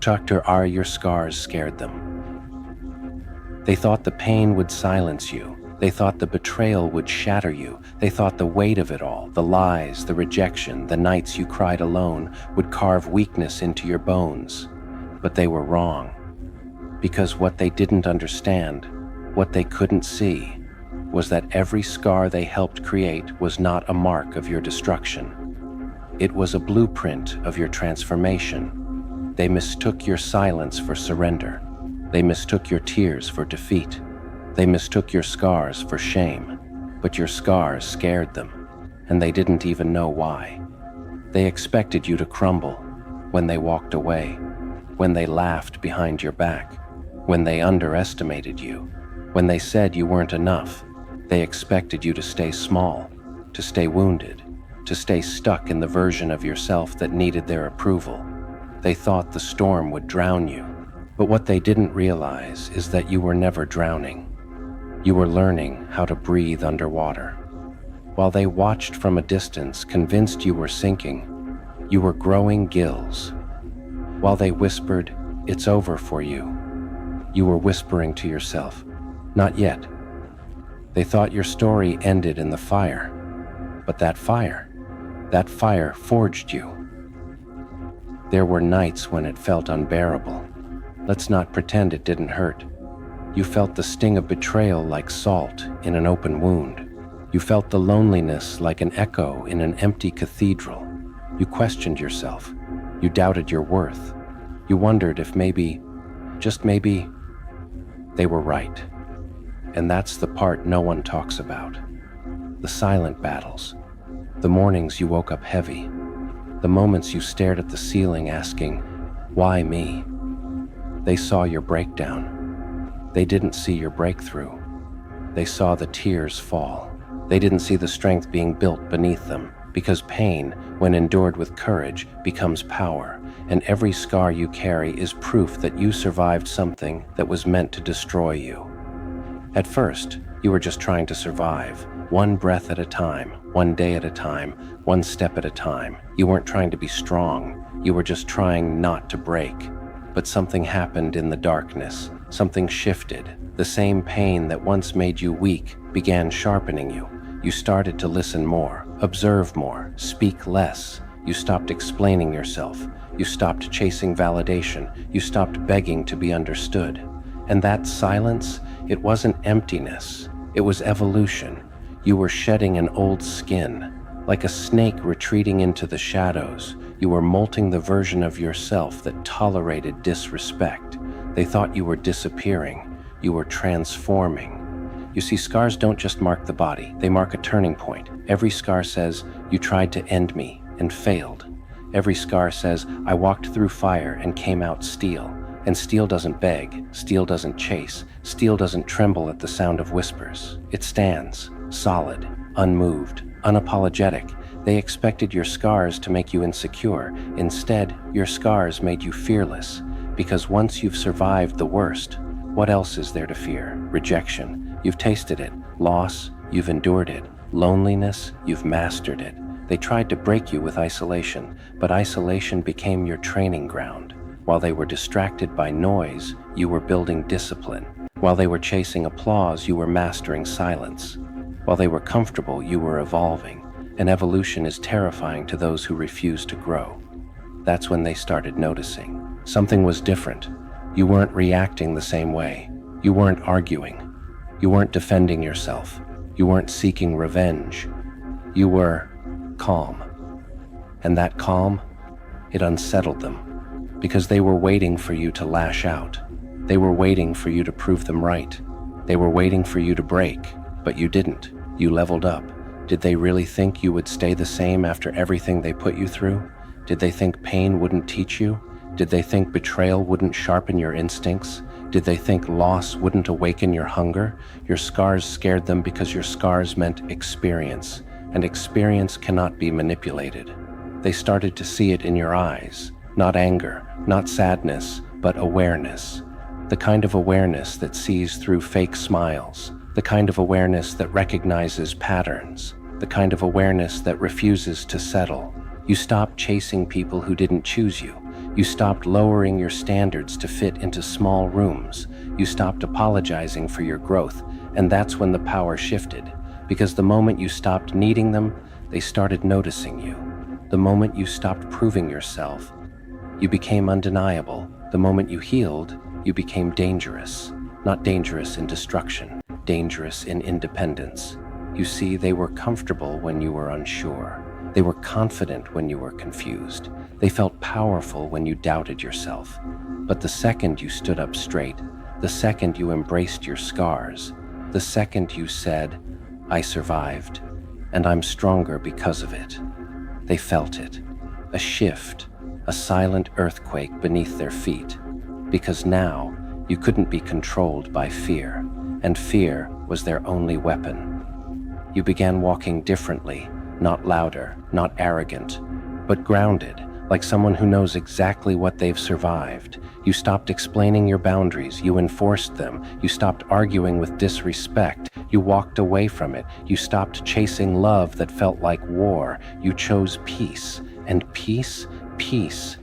Your scars scared them. They thought the pain would silence you. They thought the betrayal would shatter you. They thought the weight of it all, the lies, the rejection, the nights you cried alone, would carve weakness into your bones. But they were wrong. Because what they didn't understand, what they couldn't see, was that every scar they helped create was not a mark of your destruction. It was a blueprint of your transformation. They mistook your silence for surrender. They mistook your tears for defeat. They mistook your scars for shame. But your scars scared them, and they didn't even know why. They expected you to crumble when they walked away, when they laughed behind your back, when they underestimated you, when they said you weren't enough. They expected you to stay small, to stay wounded, to stay stuck in the version of yourself that needed their approval. They thought the storm would drown you, but what they didn't realize is that you were never drowning. You were learning how to breathe underwater. While they watched from a distance, convinced you were sinking, you were growing gills. While they whispered, "It's over for you," you were whispering to yourself, "Not yet." They thought your story ended in the fire, but that fire forged you. There were nights when it felt unbearable. Let's not pretend it didn't hurt. You felt the sting of betrayal like salt in an open wound. You felt the loneliness like an echo in an empty cathedral. You questioned yourself. You doubted your worth. You wondered if maybe, just maybe, they were right. And that's the part no one talks about. The silent battles. The mornings you woke up heavy. The moments you stared at the ceiling asking, "Why me?" They saw your breakdown. They didn't see your breakthrough. They saw the tears fall. They didn't see the strength being built beneath them, because pain, when endured with courage, becomes power, and every scar you carry is proof that you survived something that was meant to destroy you. At first, you were just trying to survive, one breath at a time, one day at a time, one step at a time. You weren't trying to be strong. You were just trying not to break. But something happened in the darkness. Something shifted. The same pain that once made you weak began sharpening you. You started to listen more, observe more, speak less. You stopped explaining yourself. You stopped chasing validation. You stopped begging to be understood. And that silence, it wasn't emptiness. It was evolution. You were shedding an old skin. Like a snake retreating into the shadows, you were molting the version of yourself that tolerated disrespect. They thought you were disappearing. You were transforming. You see, scars don't just mark the body, they mark a turning point. Every scar says, "You tried to end me and failed." Every scar says, "I walked through fire and came out steel." And steel doesn't beg, steel doesn't chase, steel doesn't tremble at the sound of whispers. It stands, solid, unmoved, unapologetic. They expected your scars to make you insecure. Instead, your scars made you fearless. Because once you've survived the worst, what else is there to fear? Rejection, you've tasted it. Loss, you've endured it. Loneliness, you've mastered it. They tried to break you with isolation, but isolation became your training ground. While they were distracted by noise, you were building discipline. While they were chasing applause, you were mastering silence. While they were comfortable, you were evolving. And evolution is terrifying to those who refuse to grow. That's when they started noticing. Something was different. You weren't reacting the same way. You weren't arguing. You weren't defending yourself. You weren't seeking revenge. You were calm. And that calm, it unsettled them. Because they were waiting for you to lash out. They were waiting for you to prove them right. They were waiting for you to break, but you didn't. You leveled up. Did they really think you would stay the same after everything they put you through? Did they think pain wouldn't teach you? Did they think betrayal wouldn't sharpen your instincts? Did they think loss wouldn't awaken your hunger? Your scars scared them because your scars meant experience, and experience cannot be manipulated. They started to see it in your eyes, not anger, not sadness, but awareness. The kind of awareness that sees through fake smiles, the kind of awareness that recognizes patterns, the kind of awareness that refuses to settle. You stopped chasing people who didn't choose you. You stopped lowering your standards to fit into small rooms. You stopped apologizing for your growth, and that's when the power shifted. Because the moment you stopped needing them, they started noticing you. The moment you stopped proving yourself, you became undeniable. The moment you healed, you became dangerous. Not dangerous in destruction, dangerous in independence. You see, they were comfortable when you were unsure. They were confident when you were confused. They felt powerful when you doubted yourself. But the second you stood up straight, the second you embraced your scars, the second you said, "I survived, and I'm stronger because of it," they felt it. A shift, a silent earthquake beneath their feet. Because now, you couldn't be controlled by fear, and fear was their only weapon. You began walking differently, not louder, not arrogant, but grounded, like someone who knows exactly what they've survived. You stopped explaining your boundaries, you enforced them. You stopped arguing with disrespect, you walked away from it. You stopped chasing love that felt like war. You chose peace, and peace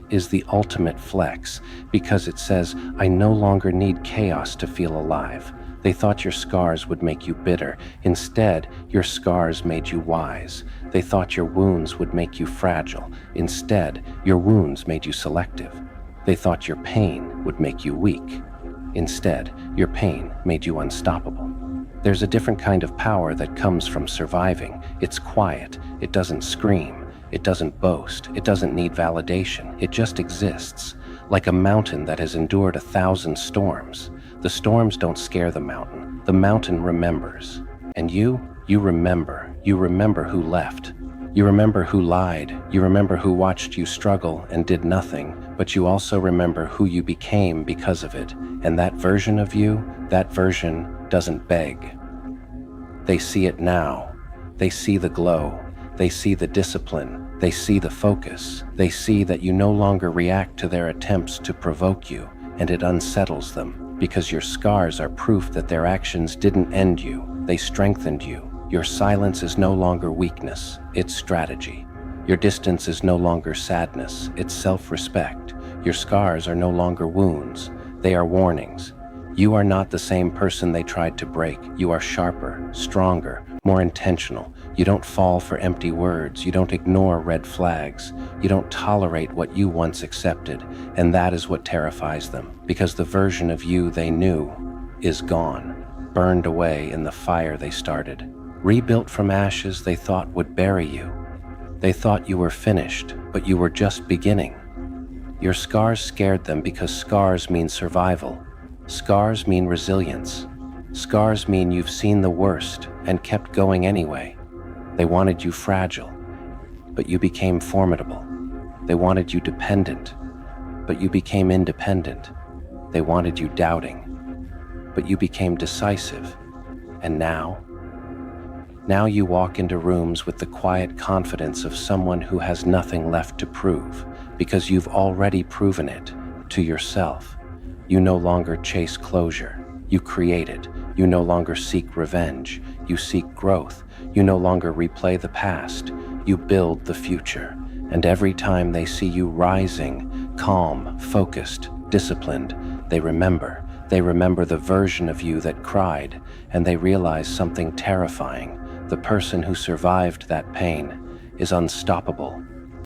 is the ultimate flex, because it says, "I no longer need chaos to feel alive." They thought your scars would make you bitter. Instead, your scars made you wise. They thought your wounds would make you fragile. Instead, your wounds made you selective. They thought your pain would make you weak. Instead, your pain made you unstoppable. There's a different kind of power that comes from surviving. It's quiet. It doesn't scream. It doesn't boast. It doesn't need validation. It just exists, like a mountain that has endured 1,000 storms. The storms don't scare the mountain. The mountain remembers. And you remember. You remember who left. You remember who lied. You remember who watched you struggle and did nothing. But you also remember who you became because of it. And that version of you, that version doesn't beg. They see it now. They see the glow. They see the discipline. They see the focus. They see that you no longer react to their attempts to provoke you, and it unsettles them, because your scars are proof that their actions didn't end you. They strengthened you. Your silence is no longer weakness, it's strategy. Your distance is no longer sadness, it's self-respect. Your scars are no longer wounds, they are warnings. You are not the same person they tried to break. You are sharper, stronger, more intentional. You don't fall for empty words. You don't ignore red flags. You don't tolerate what you once accepted. And that is what terrifies them, because the version of you they knew is gone, burned away in the fire they started. Rebuilt from ashes they thought would bury you. They thought you were finished, but you were just beginning. Your scars scared them because scars mean survival. Scars mean resilience. Scars mean you've seen the worst and kept going anyway. They wanted you fragile, but you became formidable. They wanted you dependent, but you became independent. They wanted you doubting, but you became decisive. And now you walk into rooms with the quiet confidence of someone who has nothing left to prove, because you've already proven it to yourself. You no longer chase closure, you create it. You no longer seek revenge, you seek growth. You no longer replay the past, you build the future. And every time they see you rising, calm, focused, disciplined, they remember. They remember the version of you that cried, and they realize something terrifying. The person who survived that pain is unstoppable.